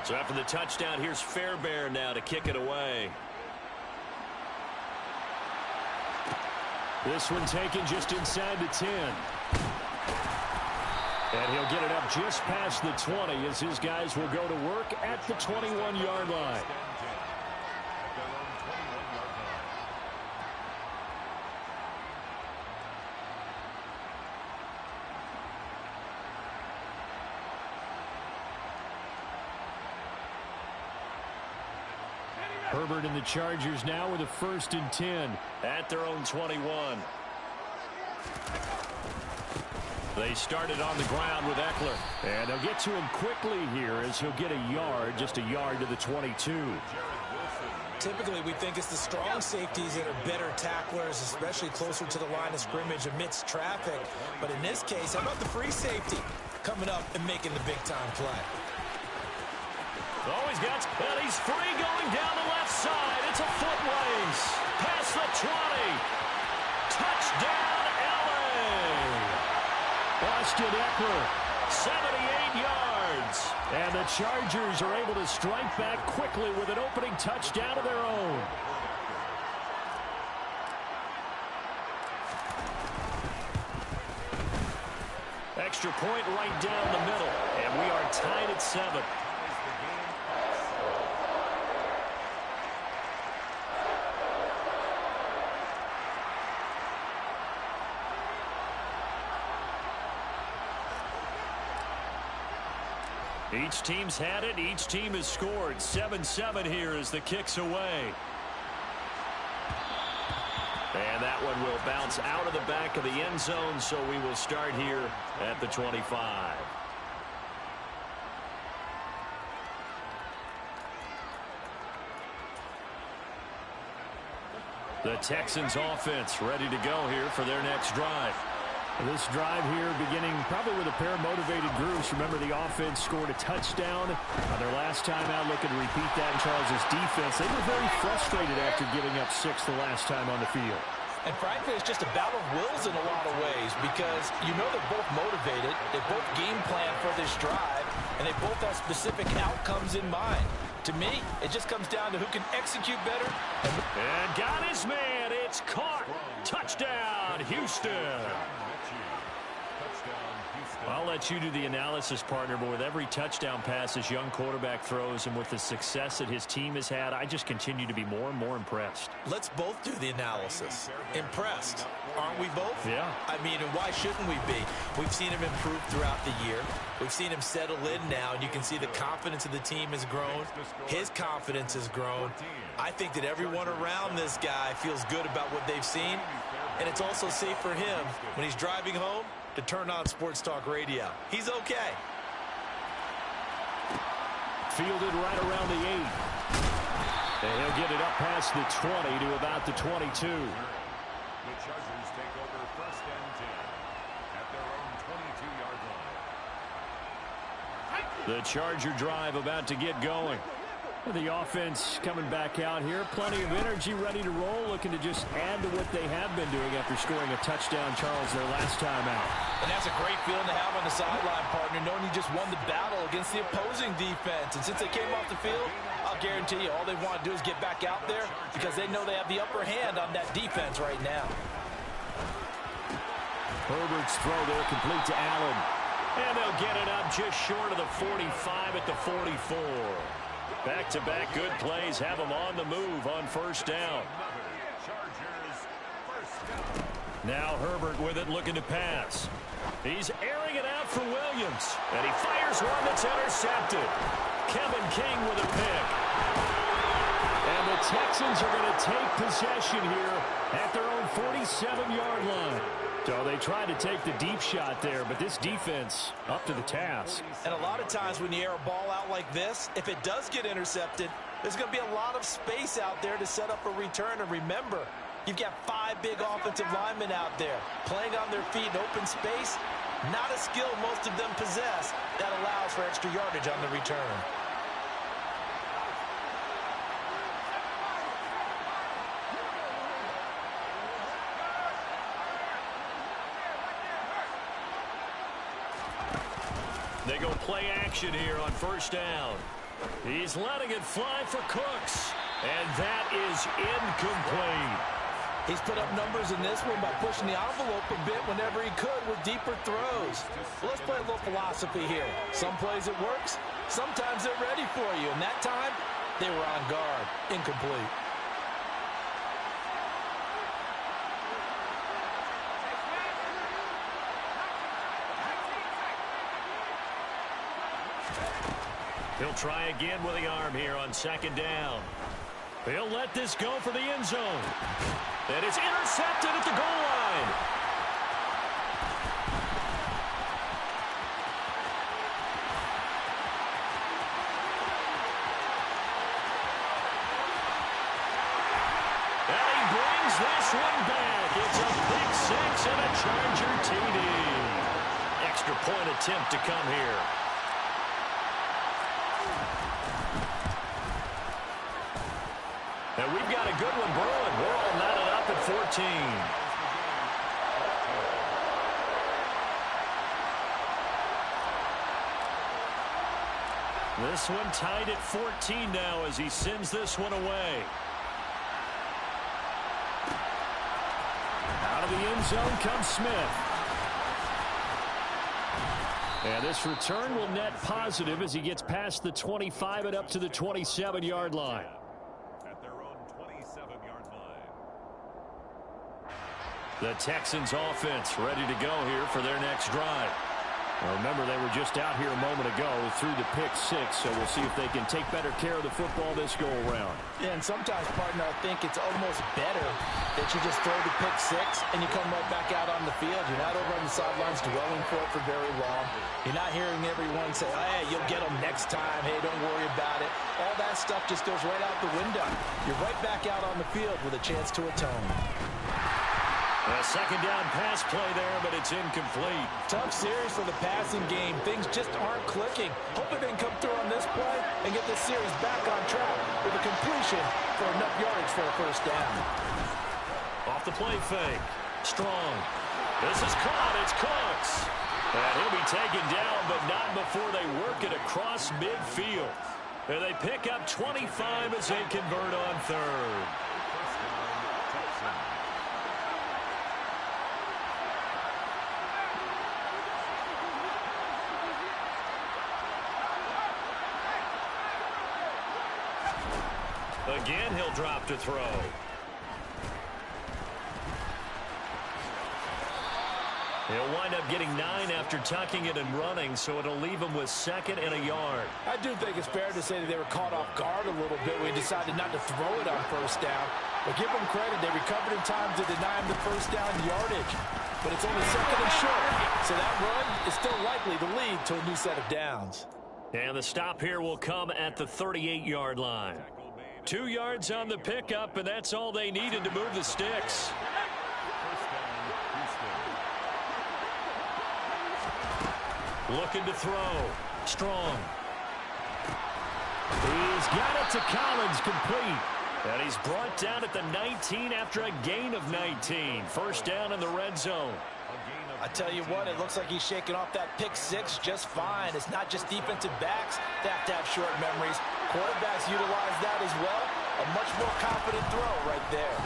So after the touchdown, here's Fairbairn now to kick it away. This one taken just inside the 10. And he'll get it up just past the 20 as his guys will go to work at the 21-yard line. Herbert and the Chargers now with a 1st and 10 at their own 21. They started on the ground with Eckler. And they'll get to him quickly here as he'll get a yard, just a yard to the 22. Typically, we think it's the strong safeties that are better tacklers, especially closer to the line of scrimmage amidst traffic. But in this case, how about the free safety coming up and making the big-time play? Always got, and he's free going down the left side. It's a foot race. Past the 20. Touchdown, L.A. Austin Eckler, 78 yards. And the Chargers are able to strike back quickly with an opening touchdown of their own. Extra point right down the middle. And we are tied at 7. Each team's had it. Each team has scored. 7-7 here as the kick's away. And that one will bounce out of the back of the end zone, so we will start here at the 25. The Texans offense ready to go here for their next drive. This drive here beginning probably with a pair of motivated groups. Remember, the offense scored a touchdown on their last time out. Looking to repeat that in Charles' defense. They were very frustrated after giving up 6 the last time on the field. And frankly, it's just a battle of wills in a lot of ways because you know they're both motivated. They both game plan for this drive, and they both have specific outcomes in mind. To me, it just comes down to who can execute better. And got his man. It's caught. Touchdown, Houston. I'll let you do the analysis, partner, but with every touchdown pass his young quarterback throws and with the success that his team has had, I just continue to be more and more impressed. Let's both do the analysis. Impressed. Aren't we both? Yeah. I mean, and why shouldn't we be? We've seen him improve throughout the year. We've seen him settle in now, and you can see the confidence of the team has grown. His confidence has grown. I think that everyone around this guy feels good about what they've seen, and it's also safe for him when he's driving home to turn on Sports Talk Radio. He's okay. Fielded right around the 8. And he'll get it up past the 20 to about the 22. The Chargers take over 1st and 10 at their own 22-yard line. The Charger drive about to get going. The offense coming back out here. Plenty of energy, ready to roll, looking to just add to what they have been doing after scoring a touchdown, Charles, their last time out. And that's a great feeling to have on the sideline, partner, knowing you just won the battle against the opposing defense. And since they came off the field, I'll guarantee you all they want to do is get back out there because they know they have the upper hand on that defense right now. Herbert's throw there complete to Allen. And they'll get it up just short of the 45 at the 44. Back-to-back good plays have them on the move on 1st down. Now Herbert with it, looking to pass. He's airing it out for Williams. And he fires one that's intercepted. Kevin King with a pick. And the Texans are going to take possession here at their own 47-yard line. So they tried to take the deep shot there, but this defense up to the task. And a lot of times when you air a ball out like this, if it does get intercepted, there's going to be a lot of space out there to set up a return. And remember, you've got 5 big offensive linemen out there playing on their feet in open space. Not a skill most of them possess that allows for extra yardage on the return. They go play action here on 1st down. He's letting it fly for Cooks. And that is incomplete. He's put up numbers in this one by pushing the envelope a bit whenever he could with deeper throws. Well, let's play a little philosophy here. Some plays it works. Sometimes they're ready for you. And that time, they were on guard. Incomplete. He'll try again with the arm here on second down. He'll let this go for the end zone. And it's intercepted at the goal line. And he brings this one back. It's a pick six and a Charger TD. Extra point attempt to come here. And we've got a good one brewing. We're all knotted up at 14. This one tied at 14 now as he sends this one away. Out of the end zone comes Smith. And this return will net positive as he gets past the 25 and up to the 27-yard line. The Texans offense ready to go here for their next drive. Now remember, they were just out here a moment ago through the pick six, so we'll see if they can take better care of the football this go-around. Yeah, and sometimes, partner, I think it's almost better that you just throw the pick six and you come right back out on the field. You're not over on the sidelines dwelling for it for very long. You're not hearing everyone say, oh, hey, you'll get them next time. Hey, don't worry about it. All that stuff just goes right out the window. You're right back out on the field with a chance to atone. A second down pass play there, but it's incomplete. Tough series for the passing game. Things just aren't clicking. Hoping they can come through on this play and get this series back on track with a completion for enough yardage for a first down. Off the play fake. Strong. This is caught. It's Cooks. And he'll be taken down, but not before they work it across midfield. And they pick up 25 as they convert on third. Again, he'll drop to throw. He'll wind up getting 9 after tucking it and running, so it'll leave him with second and a yard. I do think it's fair to say that they were caught off guard a little bit when he decided not to throw it on first down. But give them credit, they recovered in time to deny him the first down yardage. But it's only second and short, so that run is still likely to lead to a new set of downs. And the stop here will come at the 38-yard line. 2 yards on the pickup, and that's all they needed to move the sticks. Looking to throw. Strong. He's got it to Collins, complete. And he's brought down at the 19 after a gain of 19. First down in the red zone. I tell you what, it looks like he's shaking off that pick six just fine. It's not just defensive backs that have to have short memories. Quarterbacks utilize that as well. A much more confident throw right there.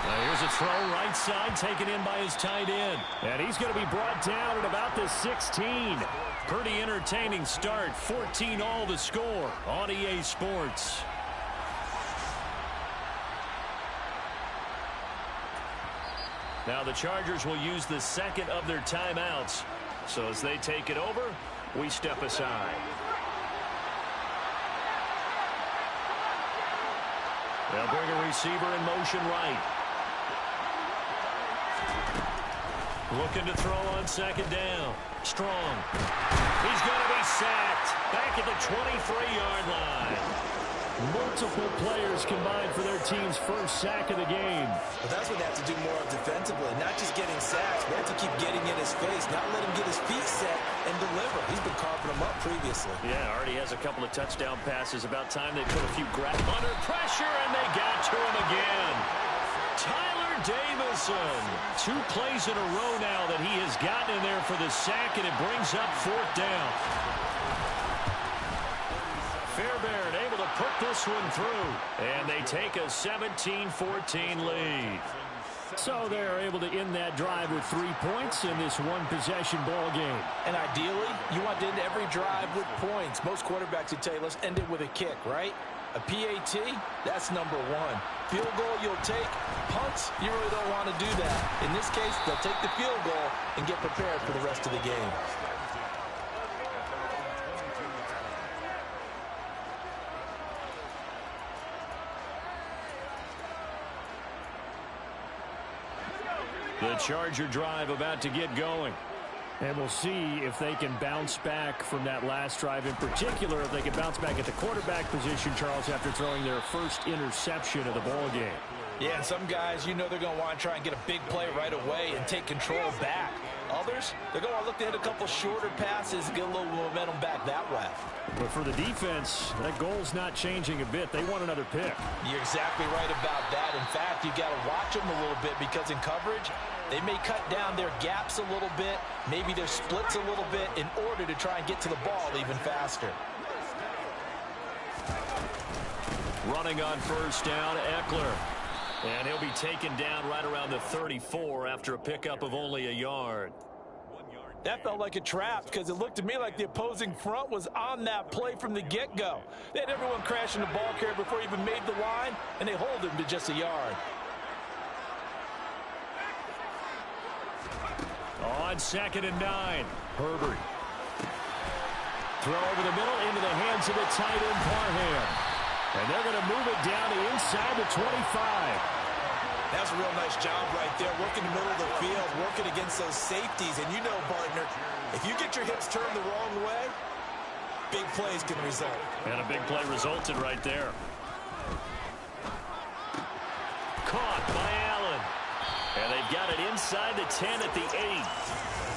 Now here's a throw right side taken in by his tight end. And he's going to be brought down at about the 16. Pretty entertaining start. 14 all to score on EA Sports. Now the Chargers will use the second of their timeouts. So as they take it over, we step aside. They'll bring a receiver in motion right. Looking to throw on second down. Strong. He's going to be sacked. Back at the 23-yard line. Multiple players combined for their team's first sack of the game. But that's what they have to do more of defensively. Not just getting sacks. They have to keep getting in his face. Not let him get his feet set and deliver. He's been carving them up previously. Yeah, already has a couple of touchdown passes. About time they put a few grabs under pressure, and they got to him again. Tyler Davison. 2 plays in a row now that he has gotten in there for the sack, and it brings up 4th down. Fairbairn able to put this one through, and they take a 17-14 lead. So they're able to end that drive with 3 points in this one-possession ball game. And ideally, you want to end every drive with points. Most quarterbacks would tell you, let's end it with a kick, right? A PAT, that's number 1. Field goal, you'll take. Punts, you really don't want to do that. In this case, they'll take the field goal and get prepared for the rest of the game. The Charger drive about to get going. And we'll see if they can bounce back from that last drive. In particular, if they can bounce back at the quarterback position, Charles, after throwing their first interception of the ball game. Yeah, and some guys, you know they're going to want to try and get a big play right away and take control back. Others, they're going to look to hit a couple shorter passes and get a little momentum back that way. But for the defense, that goal's not changing a bit. They want another pick. You're exactly right about that. In fact, you've got to watch them a little bit because in coverage, they may cut down their gaps a little bit, maybe their splits a little bit in order to try and get to the ball even faster. Running on 1st down, Eckler. And he'll be taken down right around the 34 after a pickup of only a yard. That felt like a trap because it looked to me like the opposing front was on that play from the get-go. They had everyone crashing the ball carrier before he even made the line, and they hold him to just a yard. On 2nd and 9, Herbert. Throw over the middle into the hands of the tight end, Parham. And they're going to move it down to inside the 25. That's a real nice job right there, working the middle of the field, working against those safeties. And you know, partner, if you get your hips turned the wrong way, big plays can result. And a big play resulted right there. Caught by Allen. And they've got it inside the 10 at the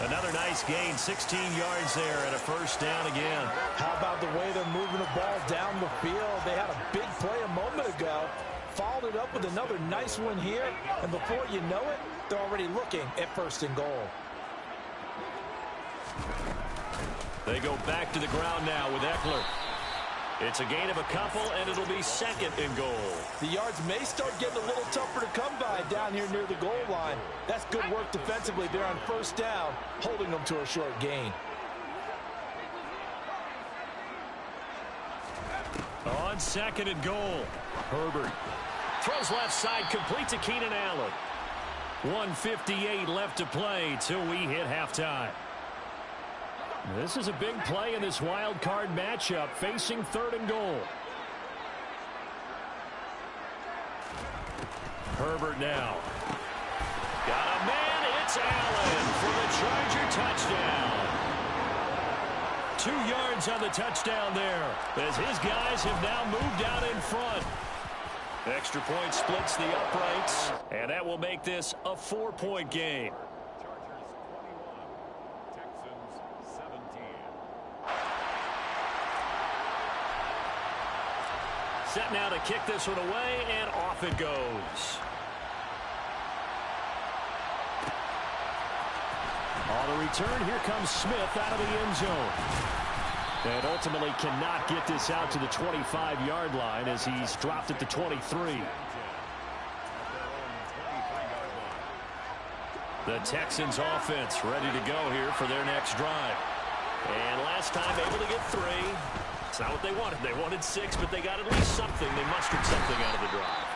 8. Another nice gain, 16 yards there and a 1st down again. How about the way they're moving the ball down the field? They had a big play a moment ago. Followed it up with another nice one here, and before you know it, they're already looking at 1st and goal. They go back to the ground now with Eckler. It's a gain of a couple, and it'll be 2nd and goal. The yards may start getting a little tougher to come by down here near the goal line. That's good work defensively. They're on 1st down, holding them to a short gain. On 2nd and goal, Herbert. Throws left side, complete to Keenan Allen. 1:58 left to play till we hit halftime. This is a big play in this wild card matchup, facing 3rd and goal. Herbert now. Got a man, it's Allen for the Charger touchdown. 2 yards on the touchdown there, as his guys have now moved out in front. Extra point splits the uprights, and that will make this a 4-point game. Set now to kick this one away, and off it goes. On the return, here comes Smith out of the end zone. And ultimately cannot get this out to the 25-yard line as he's dropped at the 23. The Texans offense ready to go here for their next drive. And last time able to get 3. It's not what they wanted. They wanted 6, but they got at least something. They mustered something out of the drive.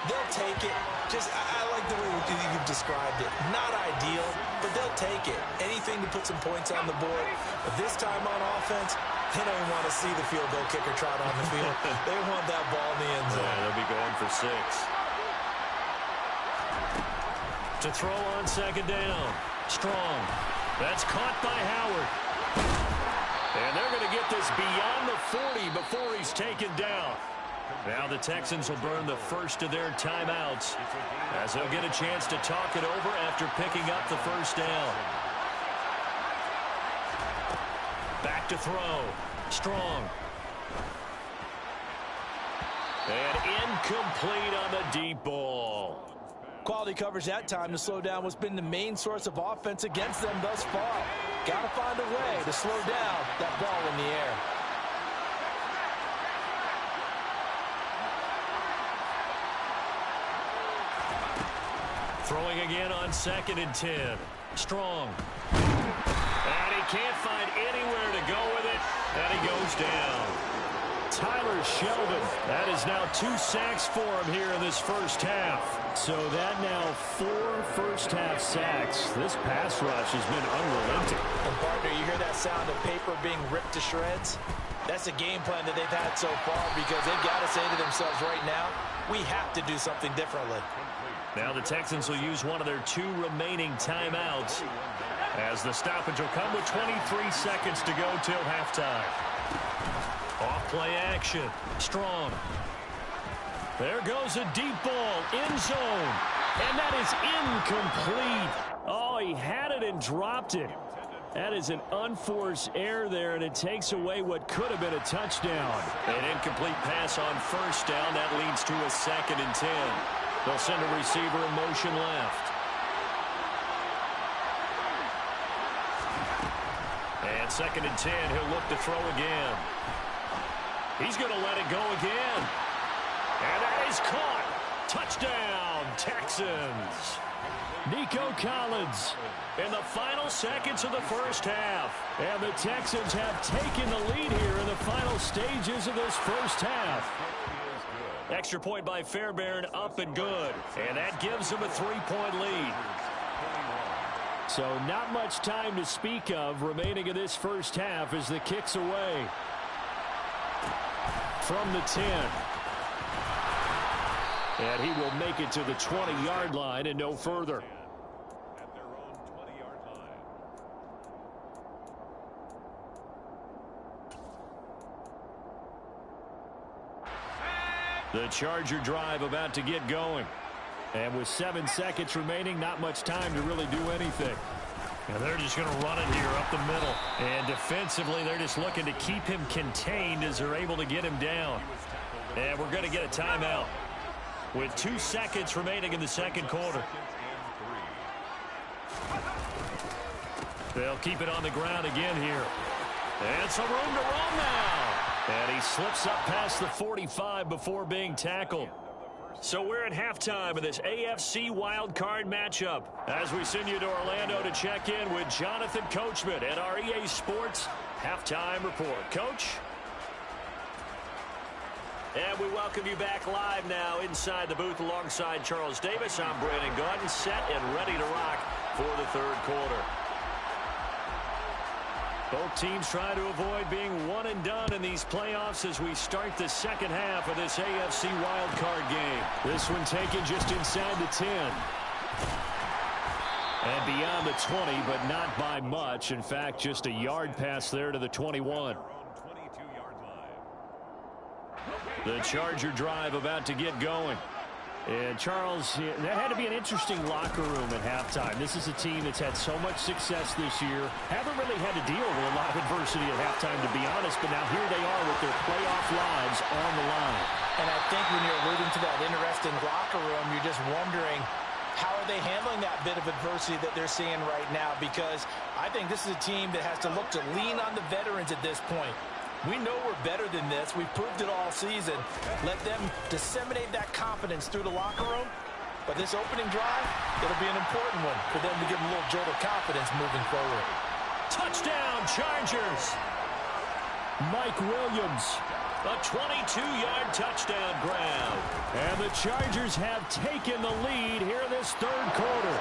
They'll take it. I like the way you've described it. Not ideal, but they'll take it. Anything to put some points on the board. But this time on offense, they don't even want to see the field goal kicker trot on the field. They want that ball in the end zone. Yeah, they'll be going for 6. To throw on 2nd down. Strong. That's caught by Howard. And they're going to get this beyond the 40 before he's taken down. Now the Texans will burn the first of their timeouts as they'll get a chance to talk it over after picking up the 1st down. Back to throw. Strong. And incomplete on the deep ball. Quality coverage that time to slow down what's been the main source of offense against them thus far. Got to find a way to slow down that ball in the air. Throwing again on 2nd and 10. Strong. And he can't find anywhere to go with it. And he goes down. Tyler Shelvin. That is now 2 sacks for him here in this first half. So that now 4 first-half sacks. This pass rush has been unrelenting. And partner, you hear that sound of paper being ripped to shreds? That's the game plan that they've had so far because they've got to say to themselves right now, we have to do something differently. Now the Texans will use one of their 2 remaining timeouts as the stoppage will come with 23 seconds to go till halftime. Off-play action. Strong. There goes a deep ball. End zone. And that is incomplete. Oh, he had it and dropped it. That is an unforced error there, and it takes away what could have been a touchdown. An incomplete pass on first down. That leads to a 2nd and 10. They'll send a receiver in motion left. And 2nd and 10, he'll look to throw again. He's going to let it go again. And that is caught. Touchdown, Texans. Nico Collins in the final seconds of the first half. And the Texans have taken the lead here in the final stages of this first half. Extra point by Fairbairn, up and good. And that gives them a 3-point lead. So not much time to speak of remaining in this first half as the kick's away. From the 10. And he will make it to the 20-yard line and no further. At their own 20-yard line. The Charger drive about to get going. And with 7 seconds remaining, not much time to really do anything. And they're just going to run it here up the middle. And defensively, they're just looking to keep him contained as they're able to get him down. And we're going to get a timeout with 2 seconds remaining in the second quarter. They'll keep it on the ground again here. And some room to run now. And he slips up past the 45 before being tackled. So we're at halftime of this AFC wildcard matchup as we send you to Orlando to check in with Jonathan Coachman at our EA Sports Halftime Report. Coach? And we welcome you back live now inside the booth alongside Charles Davis. I'm Brandon Gaudin, set and ready to rock for the third quarter. Both teams try to avoid being one and done in these playoffs as we start the second half of this AFC wildcard game. This one taken just inside the 10. And beyond the 20, but not by much. In fact, just a yard pass there to the 21. The Charger drive about to get going. And Charles, that had to be an interesting locker room at halftime. This is a team that's had so much success this year. Haven't really had to deal with a lot of adversity at halftime, to be honest. But now here they are with their playoff lives on the line. And I think when you're alluding to that interesting locker room, you're just wondering, how are they handling that bit of adversity that they're seeing right now? Because I think this is a team that has to look to lean on the veterans at this point. We know we're better than this. We've proved it all season. Let them disseminate that confidence through the locker room. But this opening drive, it'll be an important one for them to give them a little jolt of confidence moving forward. Touchdown, Chargers. Mike Williams, a 22-yard touchdown grab. And the Chargers have taken the lead here in this third quarter.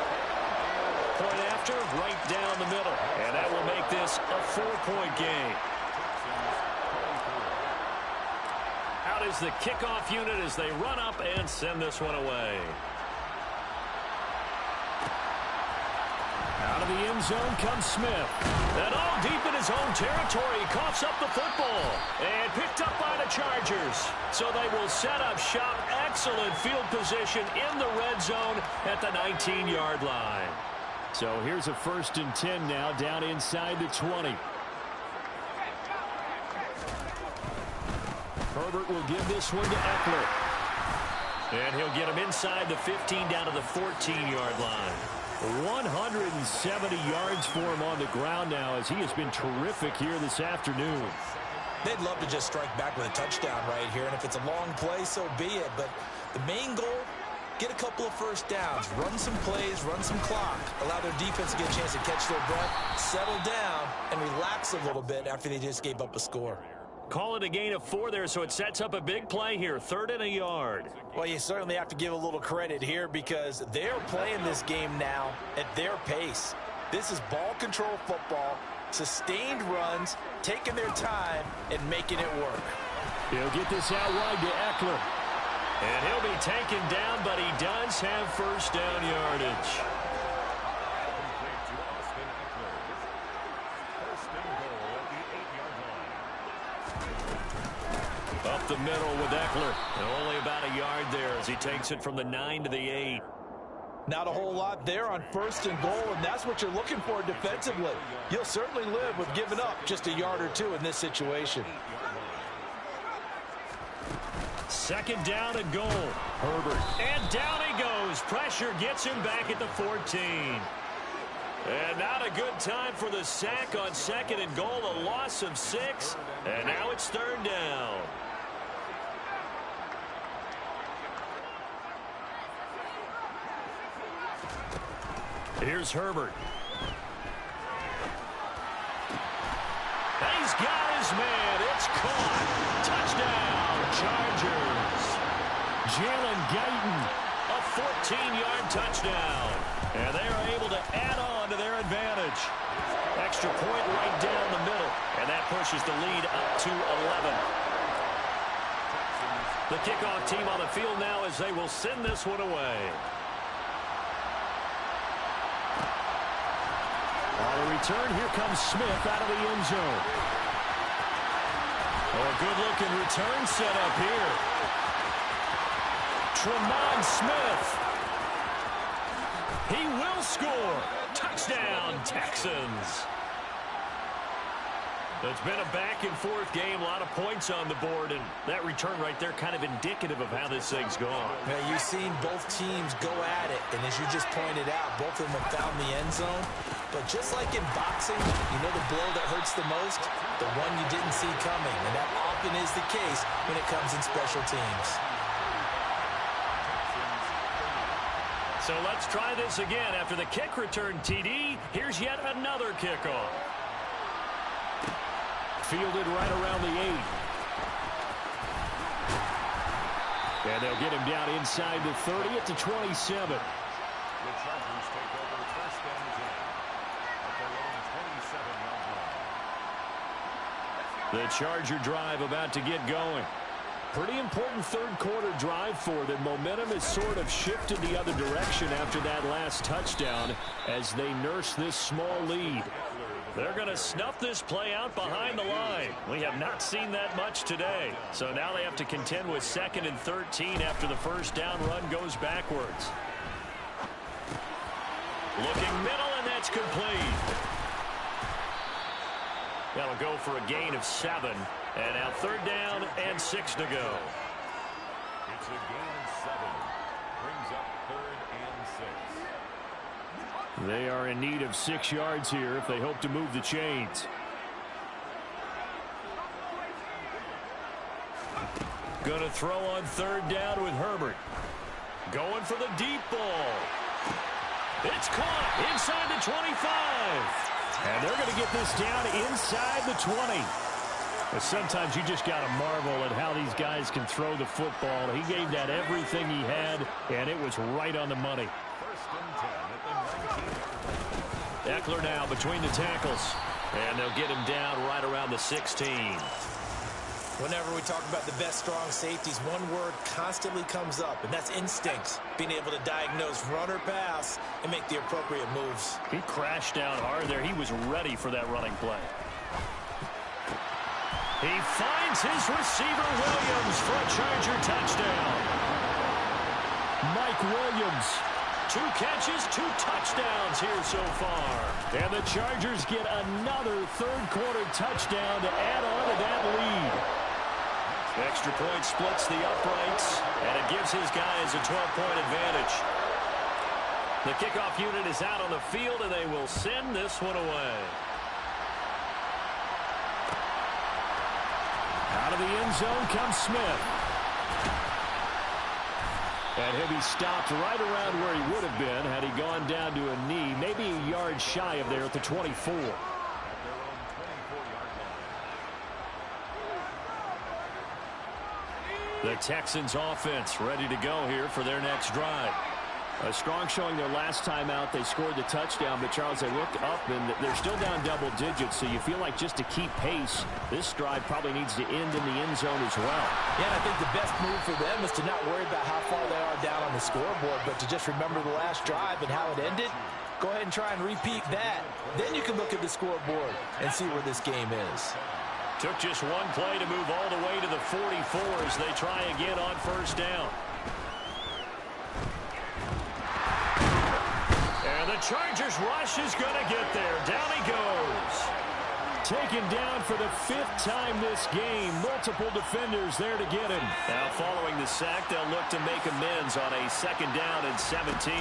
Point after, right down the middle. And that will make this a 4-point game. Out is the kickoff unit as they run up and send this one away. Out of the end zone comes Smith. And all deep in his own territory, he coughs up the football. And picked up by the Chargers. So they will set up shop. Excellent field position in the red zone at the 19-yard line. So here's a 1st and 10 now down inside the 20. Herbert will give this one to Eckler. And he'll get him inside the 15 down to the 14-yard line. 170 yards for him on the ground now as he has been terrific here this afternoon. They'd love to just strike back with a touchdown right here, and if it's a long play, so be it. But the main goal, get a couple of first downs, run some plays, run some clock, allow their defense to get a chance to catch their breath, settle down, and relax a little bit after they just gave up a score. Call it a gain of 4 there, so it sets up a big play here, 3rd and a yard. Well, you certainly have to give a little credit here because they're playing this game now at their pace. This is ball control football, sustained runs, taking their time, and making it work. He'll get this out wide to Eckler. And he'll be taken down, but he does have first down yardage. Up the middle with Eckler. And only about a yard there as he takes it from the 9 to the 8. Not a whole lot there on 1st and goal, and that's what you're looking for defensively. You'll certainly live with giving up just a yard or two in this situation. 2nd down and goal. Herbert. And down he goes. Pressure gets him back at the 14. And not a good time for the sack on 2nd and goal. A loss of 6. And now it's 3rd down. Here's Herbert. He's got his man. It's caught. Touchdown, Chargers. Jalen Guyton. A 14-yard touchdown. And they are able to add on to their advantage. Extra point right down the middle. And that pushes the lead up to 11. The kickoff team on the field now as they will send this one away. On the return, here comes Smith out of the end zone. Oh, a good-looking return set up here. Tremont Smith. He will score. Touchdown, Texans. It's been a back-and-forth game, a lot of points on the board, and that return right there kind of indicative of how this thing's gone. Now, you've seen both teams go at it, and as you just pointed out, both of them have found the end zone. But just like in boxing, you know the blow that hurts the most? The one you didn't see coming, and that often is the case when it comes in special teams. So let's try this again. After the kick return TD, here's yet another kickoff. Fielded right around the 8. And they'll get him down inside the 30 at the 27. The Chargers take over 1st and 10 at their own 27-yard line. The Charger drive about to get going. Pretty important 3rd quarter drive for them. Momentum has sort of shifted the other direction after that last touchdown as they nurse this small lead. They're going to snuff this play out behind the line. We have not seen that much today. So now they have to contend with 2nd and 13 after the first down run goes backwards. Looking middle, and that's complete. That'll go for a gain of 7. And now 3rd down and 6 to go. It's a gain of 7. Brings up 3rd and 6. They are in need of 6 yards here if they hope to move the chains. Going to throw on 3rd down with Herbert. Going for the deep ball. It's caught inside the 25. And they're going to get this down inside the 20. But sometimes you just got to marvel at how these guys can throw the football. He gave that everything he had, and it was right on the money. 1st and 10 at the 19. Eckler now between the tackles. And they'll get him down right around the 16. Whenever we talk about the best strong safeties, one word constantly comes up, and that's instincts. Being able to diagnose run or pass and make the appropriate moves. He crashed down hard there. He was ready for that running play. He finds his receiver, Williams, for a Charger touchdown. Mike Williams. 2 catches, 2 touchdowns here so far. And the Chargers get another 3rd quarter touchdown to add on to that lead. Extra point splits the uprights, and it gives his guys a 12-point advantage. The kickoff unit is out on the field, and they will send this one away. Out of the end zone comes Smith. And he'll be stopped right around where he would have been had he gone down to a knee, maybe a yard shy of there at the 24. The Texans offense ready to go here for their next drive. A strong showing their last time out. They scored the touchdown, but Charles, they look up and they're still down double digits, so you feel like just to keep pace, this drive probably needs to end in the end zone as well. Yeah, and I think the best move for them is to not worry about how far they are down on the scoreboard, but to just remember the last drive and how it ended. Go ahead and try and repeat that. Then you can look at the scoreboard and see where this game is. Took just one play to move all the way to the 44 as they try again on first down. And the Chargers rush is going to get there. Down he goes. Taken down for the 5th time this game. Multiple defenders there to get him. Now following the sack, they'll look to make amends on a 2nd down and 17.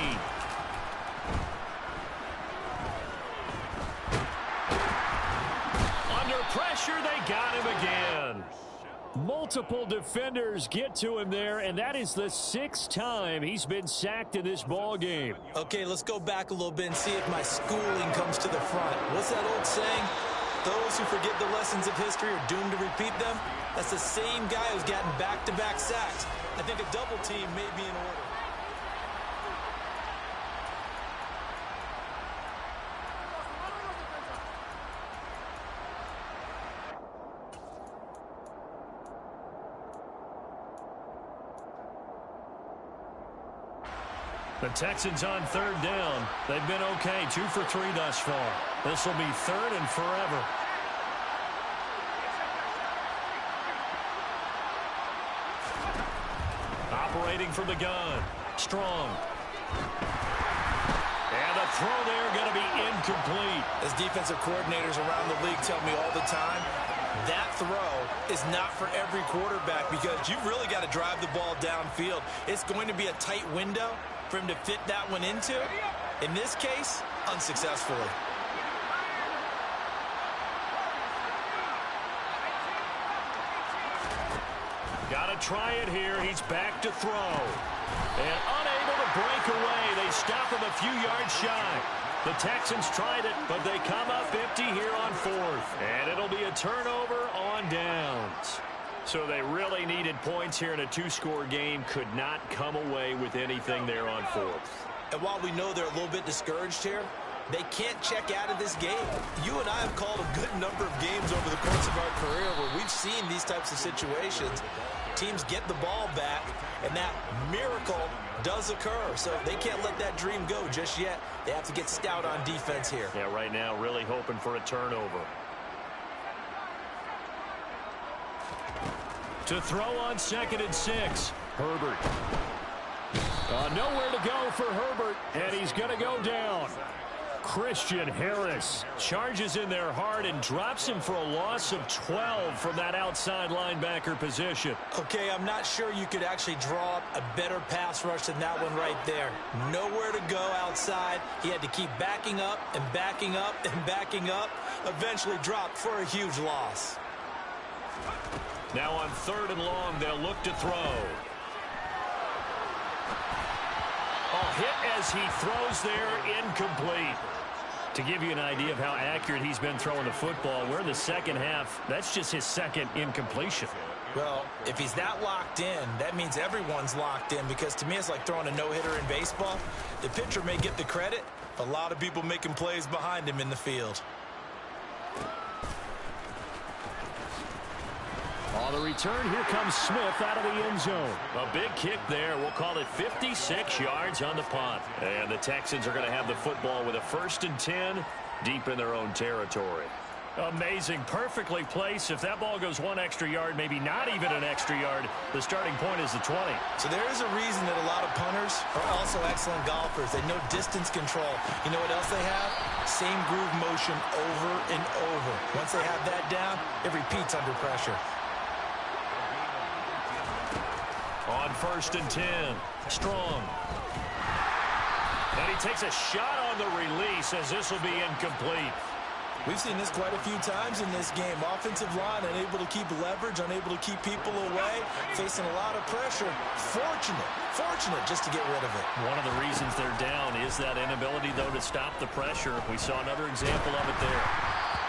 Under pressure, they got him again. Multiple defenders get to him there, and that is the 6th time he's been sacked in this ball game. Okay, let's go back a little bit and see if my schooling comes to the front. What's that old saying? Those who forget the lessons of history are doomed to repeat them. That's the same guy who's gotten back-to-back sacks. I think a double team may be in order. The Texans on 3rd down. They've been okay, 2 for 3 thus far. This will be 3rd and forever. Operating from the gun. Strong. And the throw there going to be incomplete. As defensive coordinators around the league tell me all the time, that throw is not for every quarterback because you've really got to drive the ball downfield. It's going to be a tight window for him to fit that one into. In this case, unsuccessfully. Got to try it here. He's back to throw. And unable to break away. They stop him a few yards shy. The Texans tried it, but they come up empty here on 4th. And it'll be a turnover on downs. So they really needed points here in a 2-score game. Could not come away with anything there on 4th. And while we know they're a little bit discouraged here, they can't check out of this game. You and I have called a good number of games over the course of our career where we've seen these types of situations. Teams get the ball back, and that miracle does occur. So they can't let that dream go just yet. They have to get stout on defense here. Yeah, right now really hoping for a turnover. To throw on 2nd and 6. Herbert. Nowhere to go for Herbert, and he's going to go down. Christian Harris charges in there hard and drops him for a loss of 12 from that outside linebacker position. Okay, I'm not sure you could actually draw up a better pass rush than that one right there. Nowhere to go outside. He had to keep backing up and backing up and backing up. Eventually dropped for a huge loss. Now on 3rd and long, they'll look to throw. Hit as he throws there, incomplete. To give you an idea of how accurate he's been throwing the football, we're in the 2nd half. That's just his 2nd incompletion. Well, if he's that locked in, that means everyone's locked in, because to me it's like throwing a no-hitter in baseball. The pitcher may get the credit, a lot of people making plays behind him in the field. On the return, here comes Smith out of the end zone. A big kick there. We'll call it 56 yards on the punt. And the Texans are going to have the football with a 1st and 10 deep in their own territory. Amazing. Perfectly placed. If that ball goes 1 extra yard, maybe not even an extra yard, the starting point is the 20. So there is a reason that a lot of punters are also excellent golfers. They know distance control. You know what else they have? Same groove motion over and over. Once they have that down, it repeats under pressure. On 1st and 10. Strong. And he takes a shot on the release as this will be incomplete. We've seen this quite a few times in this game. Offensive line unable to keep leverage, unable to keep people away, facing a lot of pressure. Fortunate just to get rid of it. One of the reasons they're down is that inability, though, to stop the pressure. We saw another example of it there.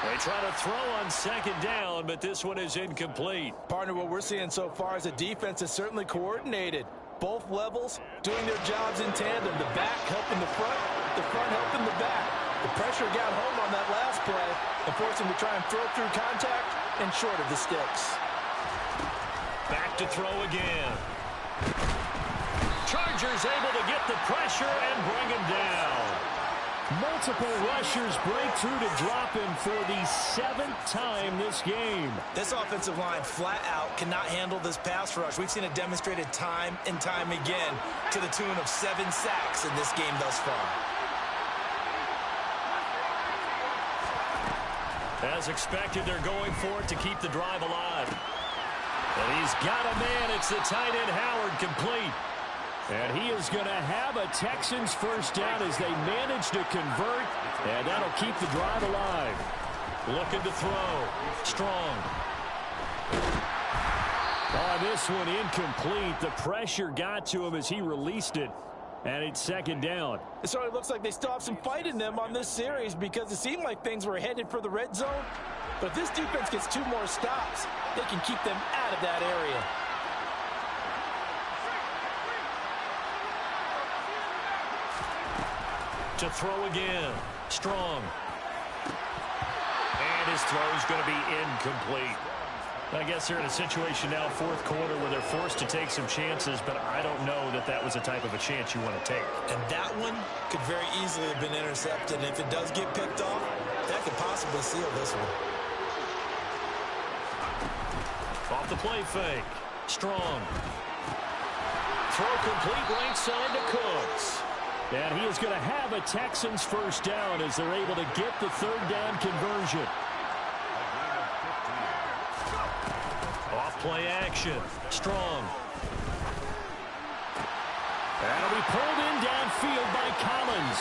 They try to throw on 2nd down, but this one is incomplete. Partner, what we're seeing so far is the defense is certainly coordinated. Both levels doing their jobs in tandem. The back helping the front helping the back. The pressure got home on that last play and forced him to try and throw through contact and short of the sticks. Back to throw again. Chargers able to get the pressure and bring him down. Multiple rushers break through to drop him for the 7th time this game. This offensive line flat out cannot handle this pass rush. We've seen it demonstrated time and time again to the tune of 7 sacks in this game thus far. As expected, they're going for it to keep the drive alive. And he's got a man. It's the tight end Howard, complete. And he is going to have a Texans 1st down as they manage to convert. And that'll keep the drive alive. Looking to throw. Strong. Oh, this one incomplete. The pressure got to him as he released it. And it's 2nd down. It certainly looks like they still have some fight in them on this series because it seemed like things were headed for the red zone. But if this defense gets 2 more stops, they can keep them out of that area. To throw again. Strong. And his throw is going to be incomplete. I guess they're in a situation now, 4th quarter, where they're forced to take some chances, but I don't know that that was the type of a chance you want to take. And that one could very easily have been intercepted. And if it does get picked off, that could possibly seal this one. Off the play fake. Strong. Throw complete right side to Cooks. And he is going to have a Texans 1st down as they're able to get the 3rd down conversion. Play action. Strong. That'll be pulled in downfield by Collins.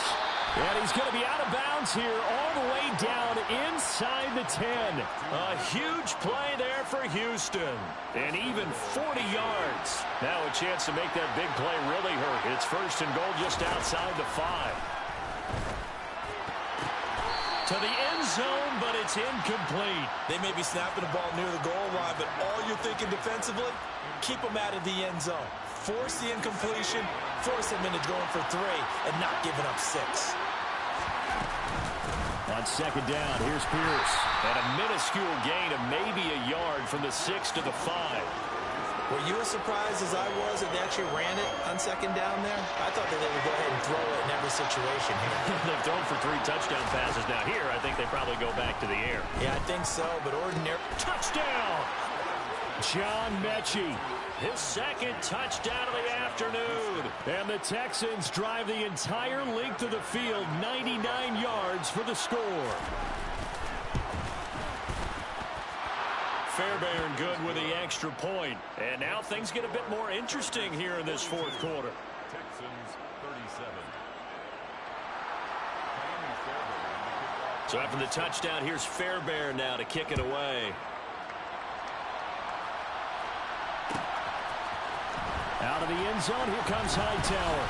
And he's going to be out of bounds here all the way down inside the 10. A huge play there for Houston. And even 40 yards. Now a chance to make that big play really hurt. It's 1st and goal just outside the 5. To the end zone, but it's incomplete. They may be snapping the ball near the goal line, but all you're thinking defensively, keep them out of the end zone. Force the incompletion, force them into going for 3, and not giving up 6. On 2nd down, here's Pierce. And a minuscule gain of maybe a yard from the 6 to the 5. Were you as surprised as I was that they actually ran it on 2nd down there? I thought that they would go ahead and throw it in every situation here. They've thrown for 3 touchdown passes. Now here, I think they probably go back to the air. Yeah, I think so, but ordinary. Touchdown! John Mechie. His 2nd touchdown of the afternoon. And the Texans drive the entire length of the field, 99 yards for the score. Fairbairn good with the extra point. And now things get a bit more interesting here in this 4th quarter. Texans 37. So after the touchdown, here's Fairbairn now to kick it away. Out of the end zone, here comes Hightower.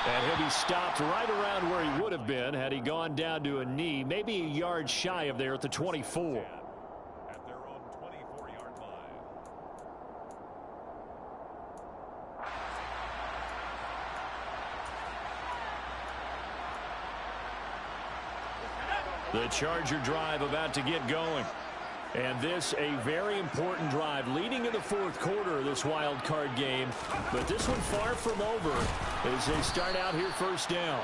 And he'll be stopped right around where he would have been had he gone down to a knee, maybe a yard shy of there at the 24. At their own 24-yard line. The Charger drive about to get going. And this a very important drive leading in the 4th quarter of this wild card game. But this one far from over as they start out here 1st down.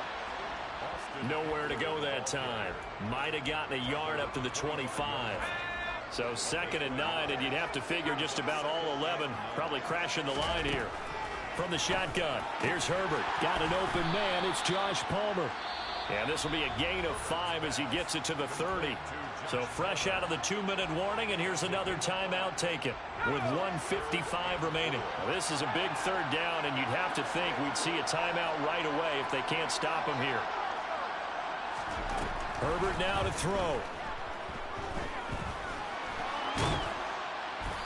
Nowhere to go that time. Might have gotten a yard up to the 25. So 2nd and 9, and you'd have to figure just about all 11 probably crashing the line here. From the shotgun, here's Herbert. Got an open man. It's Josh Palmer. And this will be a gain of 5 as he gets it to the 30. So fresh out of the 2-minute warning, and here's another timeout taken with 1:55 remaining. Now, this is a big third down, and you'd have to think we'd see a timeout right away if they can't stop him here. Herbert now to throw.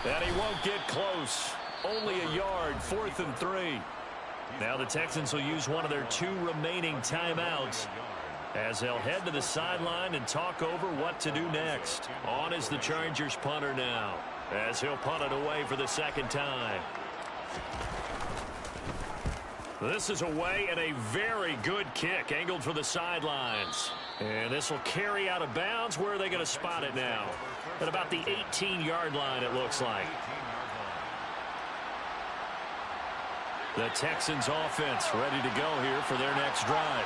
And he won't get close. Only a yard, 4th and 3. Now the Texans will use one of their 2 remaining timeouts as they'll head to the sideline and talk over what to do next. On is the Chargers punter now as he'll punt it away for the second time. This is away and a very good kick angled for the sidelines. And this will carry out of bounds. Where are they going to spot it now? At about the 18-yard line, it looks like. The Texans offense ready to go here for their next drive.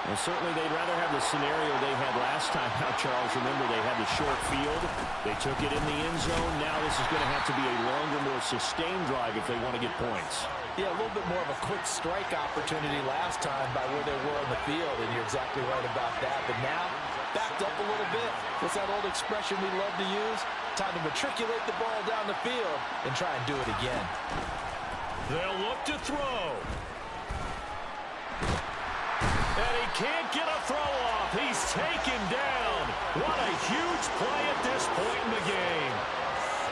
Well, certainly they'd rather have the scenario they had last time. Now, Charles, remember they had the short field. They took it in the end zone. Now this is going to have to be a longer, more sustained drive if they want to get points. Yeah, a little bit more of a quick strike opportunity last time by where they were on the field, and you're exactly right about that. But now, backed up a little bit. What's that old expression we love to use? Time to matriculate the ball down the field and try and do it again. They'll look to throw. And he can't get a throw off. He's taken down. What a huge play at this point in the game.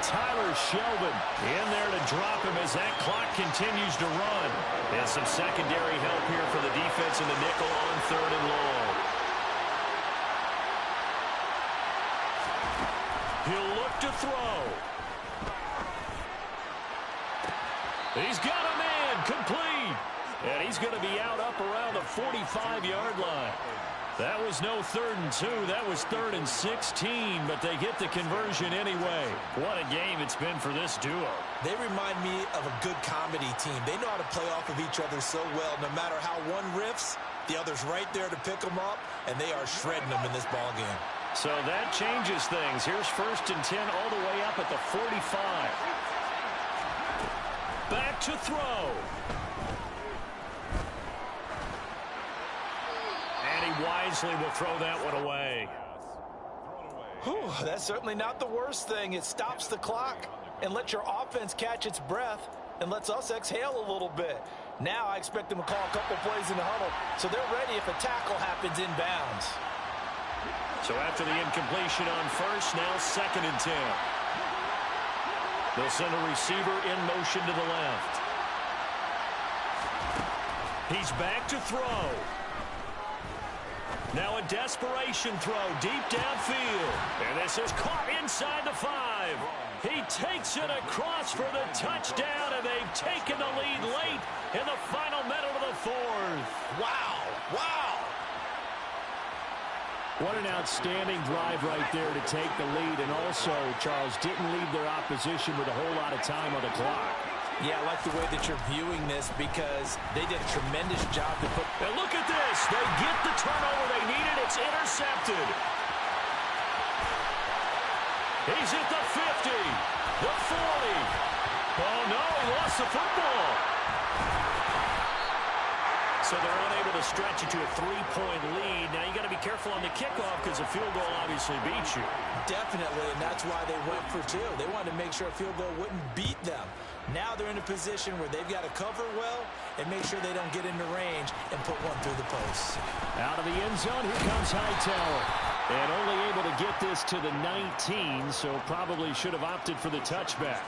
Tyler Shelvin in there to drop him as that clock continues to run. And some secondary help here for the defense in the nickel on 3rd and long. He'll look to throw. He's got a man complete. And he's going to be out up around the 45-yard line. That was no 3rd and 2. That was 3rd and 16, but they get the conversion anyway. What a game it's been for this duo. They remind me of a good comedy team. They know how to play off of each other so well. No matter how one riffs, the other's right there to pick them up, and they are shredding them in this ball game. So that changes things. Here's 1st and 10 all the way up at the 45. Back to throw. And he wisely will throw that one away. Whew, that's certainly not the worst thing. It stops the clock and lets your offense catch its breath and lets us exhale a little bit. Now I expect them to call a couple plays in the huddle, so they're ready if a tackle happens inbounds. So after the incompletion on 1st, now 2nd and 10. They'll send a receiver in motion to the left. He's back to throw. Now a desperation throw deep downfield. And this is caught inside the 5. He takes it across for the touchdown, and they've taken the lead late in the final minute of the 4th. Wow, wow. What an outstanding drive right there to take the lead. And also, Charles, didn't leave their opposition with a whole lot of time on the clock. Yeah, I like the way that you're viewing this because they did a tremendous job to put... And look at this. They get the turnover they needed. It's intercepted. He's at the 50, the 40. Oh, no, he lost the football. So they're unable to stretch it to a 3-point lead. Now, you got to be careful on the kickoff because a field goal obviously beats you. Definitely, and that's why they went for 2. They wanted to make sure a field goal wouldn't beat them. Now they're in a position where they've got to cover well and make sure they don't get into range and put one through the post. Out of the end zone, here comes Hightower. And only able to get this to the 19, so probably should have opted for the touchback.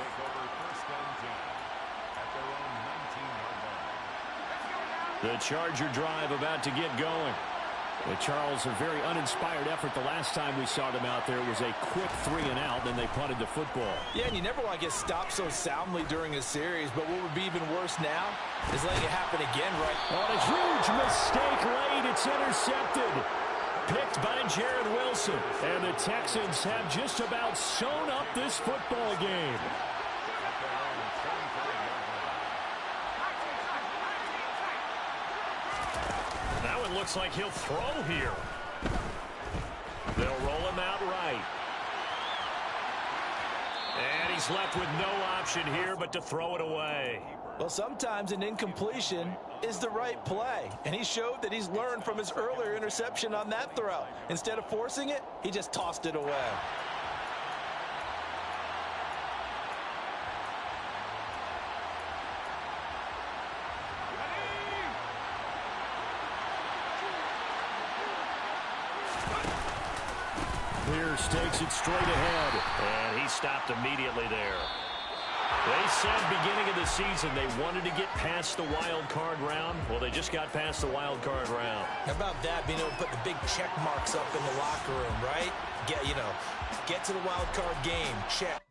The Charger drive about to get going. Well, Charles, a very uninspired effort the last time we saw them out there. It was a quick 3 and out, then they punted the football. Yeah, and you never want to get stopped so soundly during a series, but what would be even worse now is letting it happen again, right? Oh, a huge mistake late. It's intercepted. Picked by Jared Wilson. And the Texans have just about sewn up this football game. Now it looks like he'll throw here. They'll roll him out right. And he's left with no option here but to throw it away. Well, sometimes an incompletion is the right play, and he showed that he's learned from his earlier interception on that throw. Instead of forcing it, he just tossed it away. Pierce takes it straight ahead, and he stopped immediately there. They said beginning of the season they wanted to get past the wild card round. Well, they just got past the wild card round. How about that, being able to put the big check marks up in the locker room, right? Get to the wild card game, check.